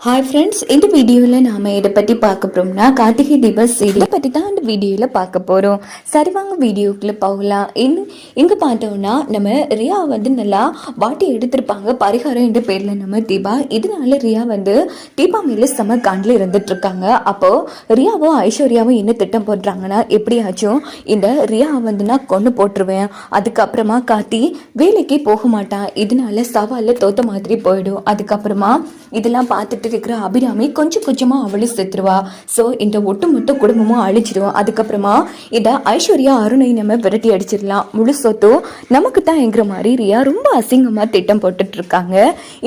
Hi friends, இந்த வீடியோவில் நாம் இதை பற்றி பார்க்க போகிறோம்னா கார்த்திகை தீபம் சீரியலை பற்றி தான் இந்த வீடியோவில் பார்க்க போகிறோம். சரி வாங்க வீடியோக்குள்ளே போகலாம். இங்கே பார்த்தோம்னா நம்ம ரியா நல்லா வாட்டி எடுத்திருப்பாங்க பரிகாரம் என்ற பேரில் நம்ம தீபா. இதனால ரியா தீபா மேலே செம காண்டில் இருந்துட்டுருக்காங்க. அப்போது ரியாவும் ஐஸ்வர்யாவும் என்ன திட்டம் போடுறாங்கன்னா, எப்படியாச்சும் இந்த ரியா நான் கொண்டு போட்டுருவேன், அதுக்கப்புறமா கார்த்தி வேலைக்கு போக மாட்டான், இதனால சவாலில் தோத்த மாதிரி போயிடும், அதுக்கப்புறமா இதெல்லாம் பார்த்துட்டு இருக்கிற அபிராமி கொஞ்சம் கொஞ்சமா அவளும் செத்துருவா. ஸோ இந்த ஒட்டுமொத்த குடும்பமும் அழிச்சிடும். அதுக்கப்புறமா இதை ஐஸ்வர்யா அருணை நம்ம விரட்டி அடிச்சிடலாம், முழு சொத்தும் நமக்கு தான் என்கிற மாதிரி ரியா ரொம்ப அசிங்கமா திட்டம் போட்டுட்டு இருக்காங்க.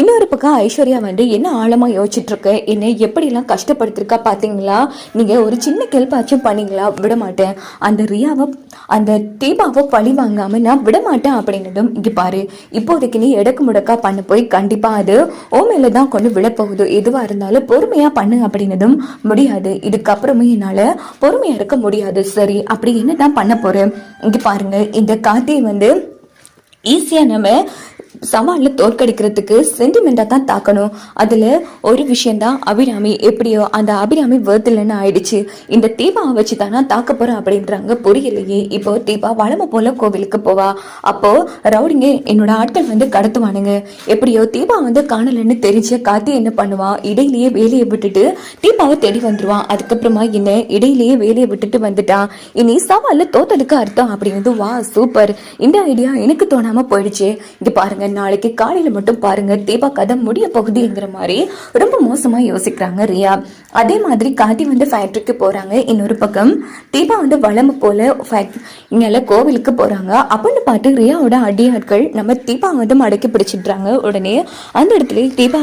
இன்னொரு பக்கம் ஐஸ்வர்யா என்ன ஆழமா யோசிச்சுட்டு இருக்க, என்னை எப்படிலாம் கஷ்டப்படுத்திருக்கா பாத்தீங்களா, நீங்க ஒரு சின்ன கெல்பாச்சும் பண்ணீங்களா, விட மாட்டேன், அந்த ரியாவை அந்த தீபாவை பழி வாங்காம நான் விட மாட்டேன் அப்படின்னதும், இங்க பாரு இப்போதைக்கு நீ எடக்கு முடக்கா பண்ண போய் கண்டிப்பா அது ஓ மேல தான் கொண்டு விழப்போகுது, எதுவா இருந்தாலும் பொறுமையா பண்ணு அப்படின்னதும், முடியாது, இதுக்கப்புறமே என்னால பொறுமையா இருக்க முடியாது, சரி அப்படி என்னதான் பண்ண போறேன், இங்க பாருங்க இந்த கார்த்தியை ஈஸியா நம்ம சவாலில் தோற்கடிக்கிறதுக்கு சென்டிமெண்டா தான் தாக்கணும். அதுல ஒரு விஷயம்தான் அபிராமி, எப்படியோ அந்த அபிராமி வேர்த்தில்லைன்னு ஆயிடுச்சு, இந்த தீபாவை வச்சு தானா தாக்க போறேன் அப்படின்றாங்க. புரியலையே. இப்போ தீபா வளமை போல கோவிலுக்கு போவா, அப்போ ரவுடிங்க என்னோட ஆட்கள் கடத்துவானுங்க, எப்படியோ தீபா காணலன்னு தெரிஞ்ச கார்த்தி என்ன பண்ணுவான், இடையிலேயே வேலையை விட்டுட்டு தீபாவை தேடி வந்துருவான். அதுக்கப்புறமா என்ன இடையிலேயே வேலையை விட்டுட்டு வந்துட்டான், இனி சவாலில் தோத்ததுக்கு அர்த்தம் அப்படிங்கிறது. வா சூப்பர், இந்த ஐடியா எனக்கு தோணாம போயிடுச்சு. இங்க பாருங்க, நாளைக்கு காலையில மட்டும் பாருங்க தீபா கதை முடிய போகுதுங்கிற மாதிரி ரொம்ப மோசமா யோசிக்கிறாங்க ரியா. அதே மாதிரி காட்டி ஃபேக்டரிக்கு போறாங்க. இன்னொரு பக்கம் தீபா வளமை போல இங்க கோவிலுக்கு போறாங்க. அப்படின்னு பார்த்து ரியாவோட அடியாட்கள் நம்ம தீபா மடக்கி பிடிச்சிடுறாங்க. உடனே அந்த இடத்துல தீபா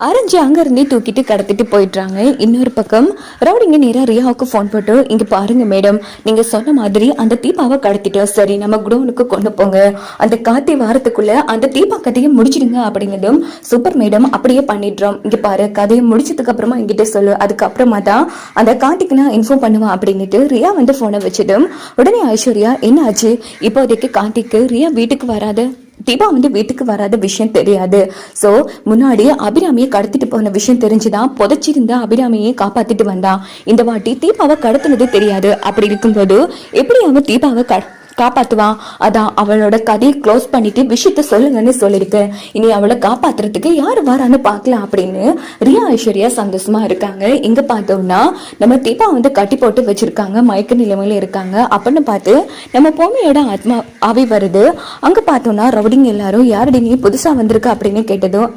அரைஞ்சு அங்க இருந்தே தூக்கிட்டு கடத்திட்டு போயிடுறாங்க. இன்னொரு பக்கம் ரவுடிங்க நேரா ரியாவுக்கு போன் போட்டு, இங்க பாருங்க மேடம், நீங்க சொன்ன மாதிரி அந்த தீபாவை கடத்திட்டோம், சரி நம்ம குடோனுக்கு கொண்டு போங்க, அந்த கார்த்தி வாரத்துக்குள்ள அந்த தீபா கதையை முடிச்சிடுங்க அப்படிங்கிறதும், சூப்பர் மேடம் அப்படியே பண்ணிடுறோம், இங்க பாரு கதையை முடிச்சதுக்கு அப்புறமா என்கிட்ட சொல்லு, அதுக்கப்புறமா தான் அந்த கார்த்திக்கு நான் இன்ஃபார்ம் பண்ணுவேன் அப்படின்னுட்டு ரியா போனை வச்சதும், உடனே ஐஸ்வர்யா என்ன ஆச்சு, இப்போதைக்கு கார்த்திக்கு ரியா வீட்டுக்கு வராது, தீபா வீட்டுக்கு வராத விஷயம் தெரியாது, சோ முன்னாடி அபிராமியை கடத்திட்டு போன விஷயம் தெரிஞ்சுதான் புதைச்சிருந்த அபிராமியை காப்பாத்திட்டு வந்தான், இந்த வாட்டி தீபாவை கடத்தினது தெரியாது, அப்படி இருக்கும்போது எப்படி அவன் தீபாவை காப்பாத்துவான், அதான் அவளோட கதையை க்ளோஸ் பண்ணிட்டு விஷயத்த சொல்லுங்கன்னு சொல்லியிருக்கேன், இனி அவளை காப்பாத்துறதுக்கு யாரு வரான்னு பாக்கலாம் அப்படின்னு ரியா ஐஸ்வர்யா சந்தோஷமா இருக்காங்க. இங்க பார்த்தோம்னா நம்ம தீபா கட்டி போட்டு வச்சிருக்காங்க, மயக்க நிலைமையில இருக்காங்க. அப்படின்னு பார்த்து நம்ம பொம்மையோட ஆத்மா ஆவி வருது. அங்க பார்த்தோம்னா ரவுடிங் எல்லாரும் யாரடி நீ புதுசா வந்திருக்க அப்படின்னு கேட்டதும்,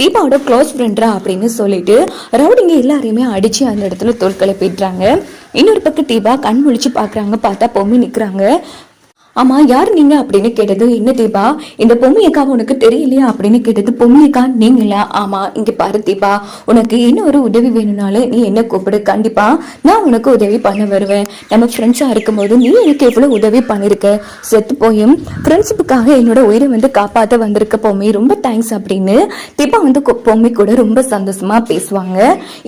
தீபாவோட க்ளோஸ் ஃப்ரெண்டா அப்படின்னு சொல்லிட்டு ரவுடிங்க எல்லாரையுமே அடிச்சு அந்த இடத்துல தோல் கிளப்பிடுறாங்க. இன்னொரு பக்கம் தீபா கண் முழிச்சு பாக்குறாங்க, பார்த்தா பொம்மை நிக்கிறாங்க. ஆமா யார் நீங்க அப்படின்னு கேட்டது, என்ன தீபா இந்த பொம்மையக்கா உனக்கு தெரியலையா அப்படின்னு கேட்டது, பொம்மையக்கா நீங்களா, ஆமா இங்க பாரு தீபா, உனக்கு என்ன ஒரு உதவி வேணும்னாலும் நீ என்ன கூப்பிடு, கண்டிப்பா நான் உனக்கு உதவி பண்ண வருவேன், நம்ம ஃப்ரெண்ட்ஸா இருக்கும்போது நீ எனக்கு எவ்வளவு உதவி பண்ணிருக்க, செத்து போயும் ஃப்ரெண்ட்ஷிப்புக்காக என்னோட உயிரை காப்பாத்த வந்திருக்க பொம்மை, ரொம்ப தேங்க்ஸ் அப்படின்னு தீபா பொம்மை கூட ரொம்ப சந்தோஷமா பேசுவாங்க.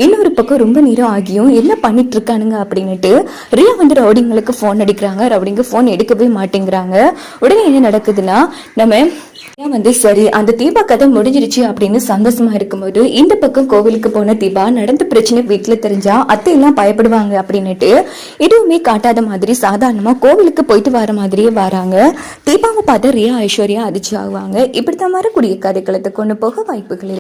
இன்னொரு பக்கம் ரொம்ப நேரம் ஆகியும் என்ன பண்ணிட்டு இருக்கானுங்க அப்படின்னுட்டு ரியா ரவுடிங்களுக்கு போன் அடிக்கிறாங்க. ரவுடிங்க போன் எடுக்கவே மாட்டேங்க. உடனே என்ன நடக்குதுன்னா, நம்ம சரி அந்த தீபா கதை முடிஞ்சிருச்சு அப்படின்னு சந்தோஷமா இருக்கும்போது, இந்த பக்கம் கோவிலுக்கு போன தீபா நடந்த பிரச்சனை வீட்டுல தெரிஞ்சா அத்தை எல்லாம் பயப்படுவாங்க அப்படின்னுட்டு எதுவுமே காட்டாத மாதிரி சாதாரணமா கோவிலுக்கு போயிட்டு வர மாதிரியே வராங்க. தீபாவை பார்த்து ரியா ஐஸ்வர்யா அதிர்ச்சி ஆகுவாங்க. இப்படித்தான் வரக்கூடிய கதைக்களத்தை கொண்டு போக வாய்ப்புகள்